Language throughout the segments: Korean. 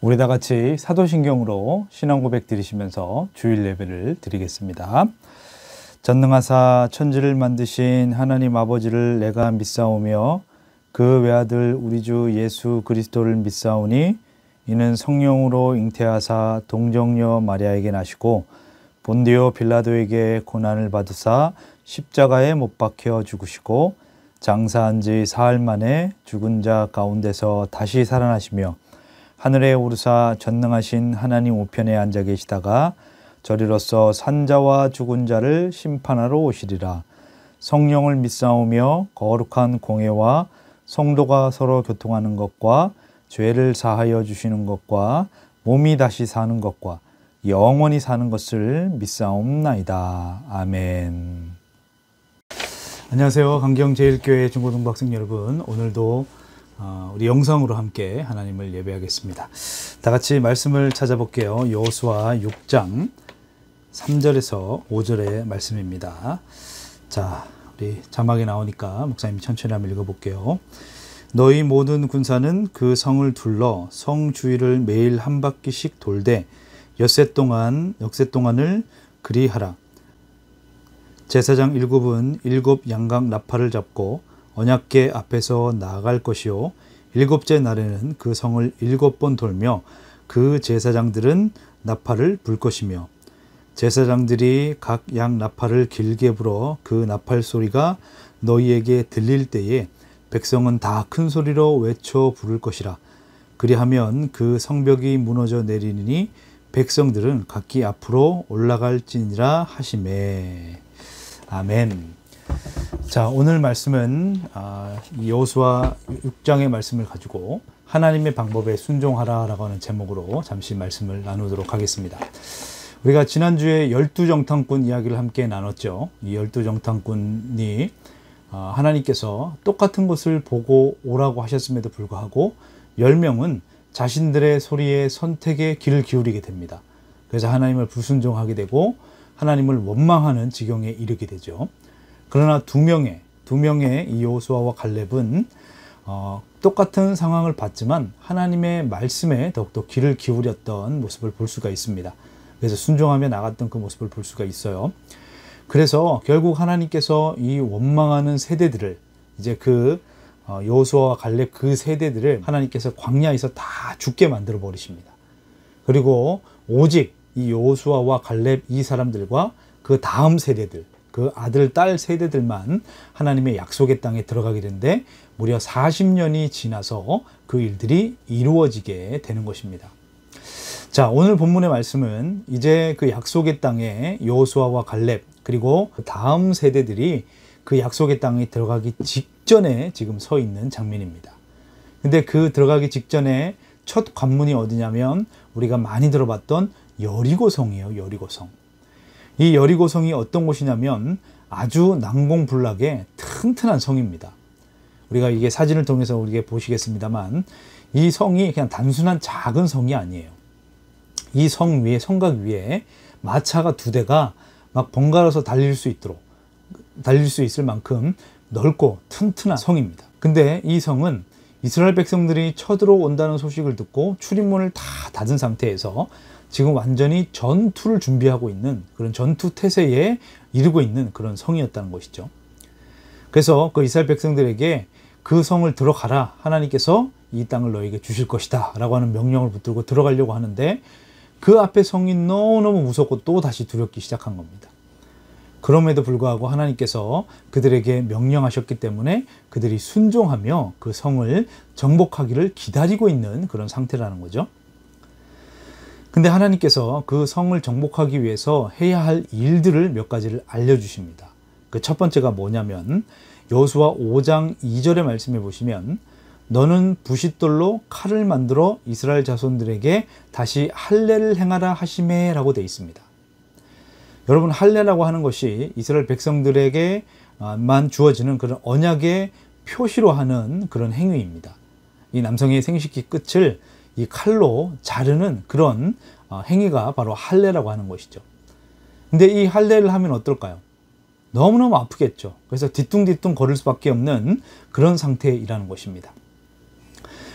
우리 다 같이 사도신경으로 신앙 고백 드리시면서 주일 예배를 드리겠습니다. 전능하사 천지를 만드신 하나님 아버지를 내가 믿사오며 그 외아들 우리 주 예수 그리스도를 믿사오니 이는 성령으로 잉태하사 동정녀 마리아에게 나시고 본디오 빌라도에게 고난을 받으사 십자가에 못 박혀 죽으시고 장사한 지 사흘 만에 죽은 자 가운데서 다시 살아나시며 하늘에 오르사 전능하신 하나님 우편에 앉아 계시다가 저리로서 산자와 죽은 자를 심판하러 오시리라. 성령을 믿사오며 거룩한 공회와 성도가 서로 교통하는 것과 죄를 사하여 주시는 것과 몸이 다시 사는 것과 영원히 사는 것을 믿사옵나이다. 아멘. 안녕하세요. 강경제일교회 중고등부 학생 여러분, 오늘도 우리 영상으로 함께 하나님을 예배하겠습니다. 다 같이 말씀을 찾아볼게요. 여호수아 6장 3절에서 5절의 말씀입니다. 자, 우리 자막에 나오니까 목사님이 천천히 한번 읽어볼게요. 너희 모든 군사는 그 성을 둘러 성 주위를 매일 한 바퀴씩 돌되 엿새 동안을 그리하라. 제사장 7은 7 양각 나팔을 잡고 언약궤 앞에서 나아갈 것이요 일곱째 날에는 그 성을 7번 돌며 그 제사장들은 나팔을 불 것이며 제사장들이 각 양 나팔을 길게 불어 그 나팔 소리가 너희에게 들릴 때에 백성은 다 큰 소리로 외쳐 부를 것이라. 그리하면 그 성벽이 무너져 내리니 백성들은 각기 앞으로 올라갈지니라 하시매. 아멘. 자, 오늘 말씀은 여호수아 6장의 말씀을 가지고 하나님의 방법에 순종하라 라고 하는 제목으로 잠시 말씀을 나누도록 하겠습니다. 우리가 지난주에 12정탐꾼 이야기를 함께 나눴죠. 이 12정탐꾼이 하나님께서 똑같은 것을 보고 오라고 하셨음에도 불구하고 10명은 자신들의 소리에 선택에 귀를 기울이게 됩니다. 그래서 하나님을 불순종하게 되고 하나님을 원망하는 지경에 이르게 되죠. 그러나 두 명의 이 여호수아와 갈렙은 똑같은 상황을 봤지만 하나님의 말씀에 더욱더 귀를 기울였던 모습을 볼 수가 있습니다. 그래서 순종하며 나갔던 그 모습을 볼 수가 있어요. 그래서 결국 하나님께서 이 원망하는 세대들을 이제 여호수아와 갈렙 그 세대들을 하나님께서 광야에서 다 죽게 만들어 버리십니다. 그리고 오직 이 여호수아와 갈렙 이 사람들과 그 다음 세대들, 그 아들, 딸 세대들만 하나님의 약속의 땅에 들어가게 되는데 무려 40년이 지나서 그 일들이 이루어지게 되는 것입니다. 자, 오늘 본문의 말씀은 이제 그 약속의 땅에 여호수아와 갈렙 그리고 그 다음 세대들이 그 약속의 땅에 들어가기 직전에 지금 서 있는 장면입니다. 근데 그 들어가기 직전에 첫 관문이 어디냐면 우리가 많이 들어봤던 여리고성이에요. 여리고성. 이 여리고성이 어떤 곳이냐면 아주 난공불락의 튼튼한 성입니다. 우리가 이게 사진을 통해서 우리가 보시겠습니다만 이 성이 그냥 단순한 작은 성이 아니에요. 이 성 위에, 성곽 위에 마차가 2대가 막 번갈아서 달릴 수 있을 만큼 넓고 튼튼한 성입니다. 근데 이 성은 이스라엘 백성들이 쳐들어온다는 소식을 듣고 출입문을 다 닫은 상태에서 지금 완전히 전투를 준비하고 있는 그런 전투 태세에 이르고 있는 그런 성이었다는 것이죠. 그래서 그 이스라엘 백성들에게 그 성을 들어가라. 하나님께서 이 땅을 너에게 주실 것이다. 라고 하는 명령을 붙들고 들어가려고 하는데 그 앞에 성이 너무너무 무섭고 또 다시 두렵기 시작한 겁니다. 그럼에도 불구하고 하나님께서 그들에게 명령하셨기 때문에 그들이 순종하며 그 성을 정복하기를 기다리고 있는 그런 상태라는 거죠. 근데 하나님께서 그 성을 정복하기 위해서 해야 할 일들을 몇 가지를 알려주십니다. 그 첫 번째가 뭐냐면 여호수아 5장 2절의 말씀에 보시면 너는 부싯돌로 칼을 만들어 이스라엘 자손들에게 다시 할례를 행하라 하시매 라고 되어 있습니다. 여러분, 할례라고 하는 것이 이스라엘 백성들에게만 주어지는 그런 언약의 표시로 하는 그런 행위입니다. 이 남성의 생식기 끝을 이 칼로 자르는 그런 행위가 바로 할례라고 하는 것이죠. 근데 이 할례를 하면 어떨까요? 너무너무 아프겠죠. 그래서 뒤뚱뒤뚱 걸을 수밖에 없는 그런 상태이라는 것입니다.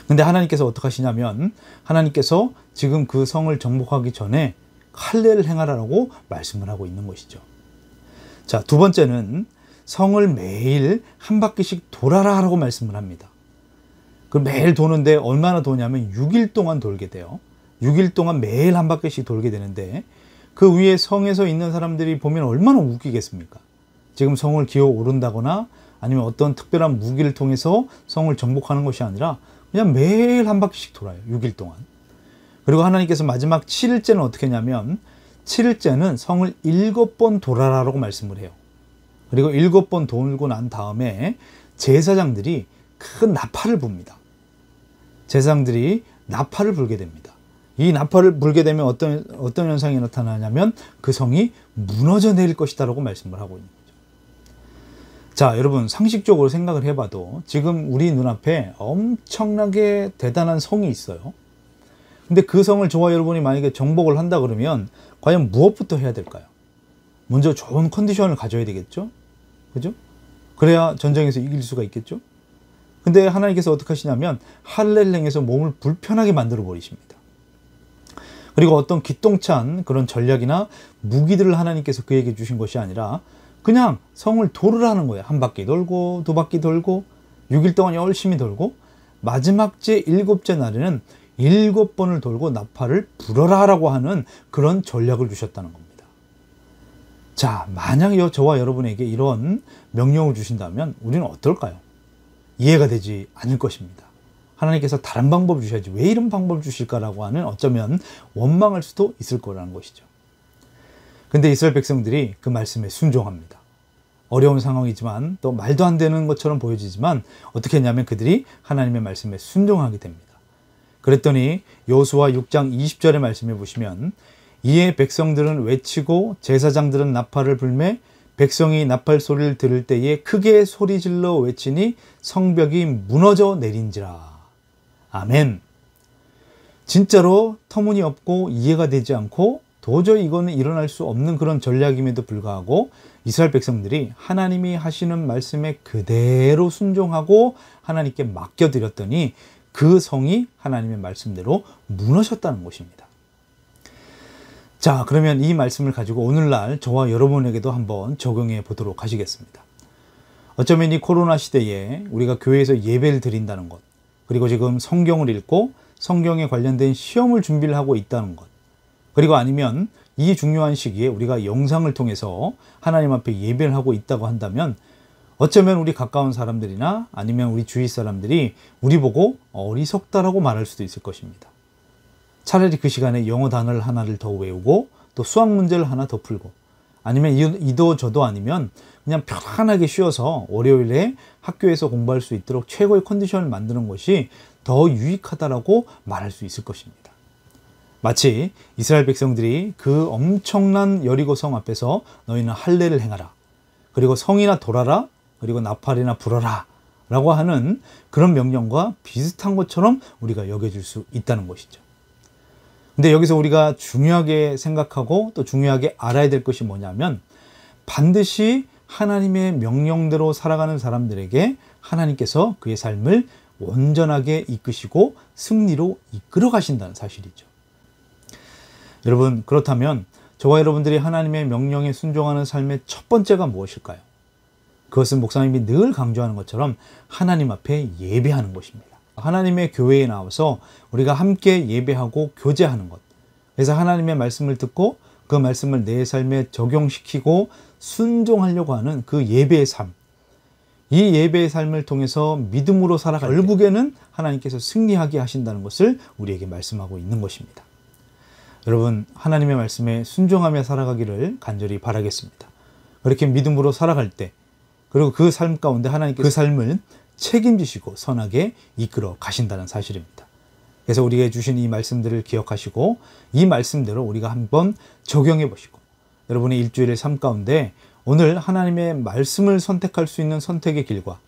근데 하나님께서 어떻게 하시냐면 하나님께서 지금 그 성을 정복하기 전에 할례를 행하라고 말씀을 하고 있는 것이죠. 자, 두 번째는 성을 매일 한 바퀴씩 돌아라 라고 말씀을 합니다. 그 매일 도는데 얼마나 도냐면 6일 동안 돌게 돼요. 6일 동안 매일 한 바퀴씩 돌게 되는데 그 위에 성에서 있는 사람들이 보면 얼마나 웃기겠습니까? 지금 성을 기어 오른다거나 아니면 어떤 특별한 무기를 통해서 성을 정복하는 것이 아니라 그냥 매일 한 바퀴씩 돌아요. 6일 동안. 그리고 하나님께서 마지막 7일째는 어떻게 했냐면 7일째는 성을 7번 돌아라라고 말씀을 해요. 그리고 7번 돌고 난 다음에 제사장들이 큰 나팔을 붑니다. 제사장들이 나팔을 불게 됩니다. 이 나팔을 불게 되면 어떤 현상이 나타나냐면 그 성이 무너져 내릴 것이다 라고 말씀을 하고 있는 거죠. 자, 여러분 상식적으로 생각을 해봐도 지금 우리 눈앞에 엄청나게 대단한 성이 있어요. 근데 그 성을 저와 여러분이 만약에 정복을 한다 그러면 과연 무엇부터 해야 될까요? 먼저 좋은 컨디션을 가져야 되겠죠? 그죠? 그래야 전쟁에서 이길 수가 있겠죠? 근데 하나님께서 어떻게 하시냐면 할례를 행해서 몸을 불편하게 만들어 버리십니다. 그리고 어떤 기똥찬 그런 전략이나 무기들을 하나님께서 그에게 주신 것이 아니라 그냥 성을 돌으라는 거예요. 한 바퀴 돌고 두 바퀴 돌고 6일 동안 열심히 돌고 마지막 제 7째 날에는 7번을 돌고 나팔을 불어라 라고 하는 그런 전략을 주셨다는 겁니다. 자, 만약 저와 여러분에게 이런 명령을 주신다면 우리는 어떨까요? 이해가 되지 않을 것입니다. 하나님께서 다른 방법을 주셔야지 왜 이런 방법을 주실까라고 하는 어쩌면 원망할 수도 있을 거라는 것이죠. 근데 이스라엘 백성들이 그 말씀에 순종합니다. 어려운 상황이지만 또 말도 안 되는 것처럼 보여지지만 어떻게 했냐면 그들이 하나님의 말씀에 순종하게 됩니다. 그랬더니 여호수아 6장 20절의 말씀해 보시면 이에 백성들은 외치고 제사장들은 나팔을 불매 백성이 나팔 소리를 들을 때에 크게 소리질러 외치니 성벽이 무너져 내린지라. 아멘. 진짜로 터무니없고 이해가 되지 않고 도저히 이거는 일어날 수 없는 그런 전략임에도 불구하고 이스라엘 백성들이 하나님이 하시는 말씀에 그대로 순종하고 하나님께 맡겨드렸더니 그 성이 하나님의 말씀대로 무너졌다는 것입니다. 자, 그러면 이 말씀을 가지고 오늘날 저와 여러분에게도 한번 적용해 보도록 하시겠습니다. 어쩌면 이 코로나 시대에 우리가 교회에서 예배를 드린다는 것, 그리고 지금 성경을 읽고 성경에 관련된 시험을 준비를 하고 있다는 것, 그리고 아니면 이 중요한 시기에 우리가 영상을 통해서 하나님 앞에 예배를 하고 있다고 한다면 어쩌면 우리 가까운 사람들이나 아니면 우리 주위 사람들이 우리 보고 어리석다라고 말할 수도 있을 것입니다. 차라리 그 시간에 영어 단어를 하나를 더 외우고 또 수학 문제를 하나 더 풀고 아니면 이도 저도 아니면 그냥 편안하게 쉬어서 월요일에 학교에서 공부할 수 있도록 최고의 컨디션을 만드는 것이 더 유익하다라고 말할 수 있을 것입니다. 마치 이스라엘 백성들이 그 엄청난 여리고성 앞에서 너희는 할례를 행하라. 그리고 성이나 돌아라. 그리고 나팔이나 불어라. 라고 하는 그런 명령과 비슷한 것처럼 우리가 여겨질 수 있다는 것이죠. 근데 여기서 우리가 중요하게 생각하고 또 중요하게 알아야 될 것이 뭐냐면 반드시 하나님의 명령대로 살아가는 사람들에게 하나님께서 그의 삶을 온전하게 이끄시고 승리로 이끌어 가신다는 사실이죠. 여러분, 그렇다면 저와 여러분들이 하나님의 명령에 순종하는 삶의 첫 번째가 무엇일까요? 그것은 목사님이 늘 강조하는 것처럼 하나님 앞에 예배하는 것입니다. 하나님의 교회에 나와서 우리가 함께 예배하고 교제하는 것. 그래서 하나님의 말씀을 듣고 그 말씀을 내 삶에 적용시키고 순종하려고 하는 그 예배의 삶. 이 예배의 삶을 통해서 믿음으로 살아갈 때 결국에는 하나님께서 승리하게 하신다는 것을 우리에게 말씀하고 있는 것입니다. 여러분, 하나님의 말씀에 순종하며 살아가기를 간절히 바라겠습니다. 그렇게 믿음으로 살아갈 때 그리고 그 삶 가운데 하나님께서 그 삶을 책임지시고 선하게 이끌어 가신다는 사실입니다. 그래서 우리에게 주신 이 말씀들을 기억하시고 이 말씀대로 우리가 한번 적용해 보시고 여러분의 일주일의 삶 가운데 오늘 하나님의 말씀을 선택할 수 있는 선택의 길과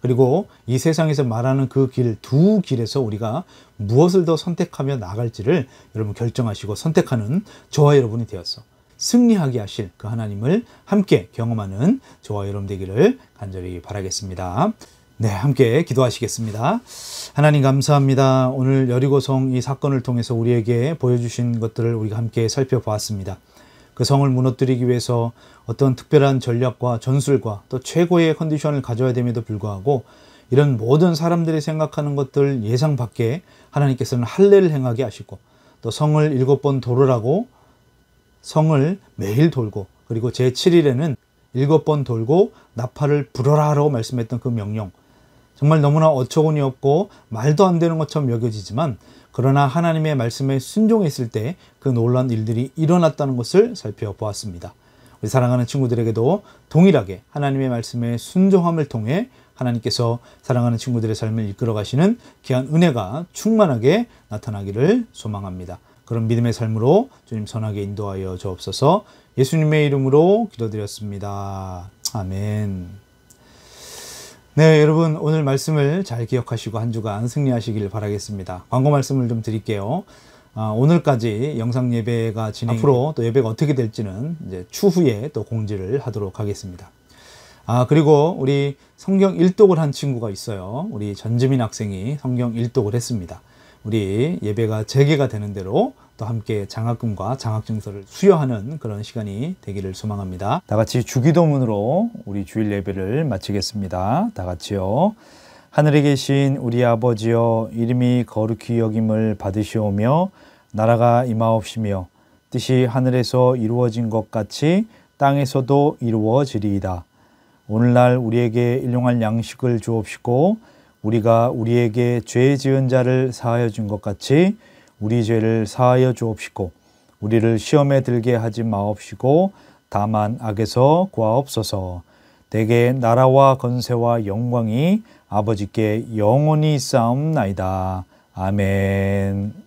그리고 이 세상에서 말하는 그 길, 두 길에서 우리가 무엇을 더 선택하며 나갈지를 여러분 결정하시고 선택하는 저와 여러분이 되어서 승리하게 하실 그 하나님을 함께 경험하는 저와 여러분 되기를 간절히 바라겠습니다. 네, 함께 기도하시겠습니다. 하나님 감사합니다. 오늘 여리고성 이 사건을 통해서 우리에게 보여주신 것들을 우리가 함께 살펴보았습니다. 그 성을 무너뜨리기 위해서 어떤 특별한 전략과 전술과 또 최고의 컨디션을 가져야 됨에도 불구하고 이런 모든 사람들이 생각하는 것들 예상 밖에 하나님께서는 할례를 행하게 하시고 또 성을 7번 돌으라고 성을 매일 돌고 그리고 제7일에는 7번 돌고 나팔을 불어라 라고 말씀했던 그 명령, 정말 너무나 어처구니 없고 말도 안 되는 것처럼 여겨지지만 그러나 하나님의 말씀에 순종했을 때 그 놀라운 일들이 일어났다는 것을 살펴보았습니다. 우리 사랑하는 친구들에게도 동일하게 하나님의 말씀에 순종함을 통해 하나님께서 사랑하는 친구들의 삶을 이끌어 가시는 귀한 은혜가 충만하게 나타나기를 소망합니다. 그런 믿음의 삶으로 주님 선하게 인도하여 주옵소서. 예수님의 이름으로 기도드렸습니다. 아멘. 네, 여러분 오늘 말씀을 잘 기억하시고 한 주간 승리하시길 바라겠습니다. 광고 말씀을 좀 드릴게요. 오늘까지 영상 예배가 앞으로 또 예배가 어떻게 될지는 이제 추후에 또 공지를 하도록 하겠습니다. 그리고 우리 성경 일독을 한 친구가 있어요. 우리 전지민 학생이 성경 일독을 했습니다. 우리 예배가 재개가 되는 대로 또 함께 장학금과 장학증서를 수여하는 그런 시간이 되기를 소망합니다. 다 같이 주기도문으로 우리 주일 예배를 마치겠습니다. 다 같이요. 하늘에 계신 우리 아버지여, 이름이 거룩히 여김을 받으시오며 나라가 임하옵시며 뜻이 하늘에서 이루어진 것 같이 땅에서도 이루어지리이다. 오늘날 우리에게 일용할 양식을 주옵시고 우리가 우리에게 죄 지은 자를 사하여 준 것 같이 우리 죄를 사하여 주옵시고 우리를 시험에 들게 하지 마옵시고 다만 악에서 구하옵소서. 대개 나라와 건세와 영광이 아버지께 영원히 있사옵나이다. 아멘.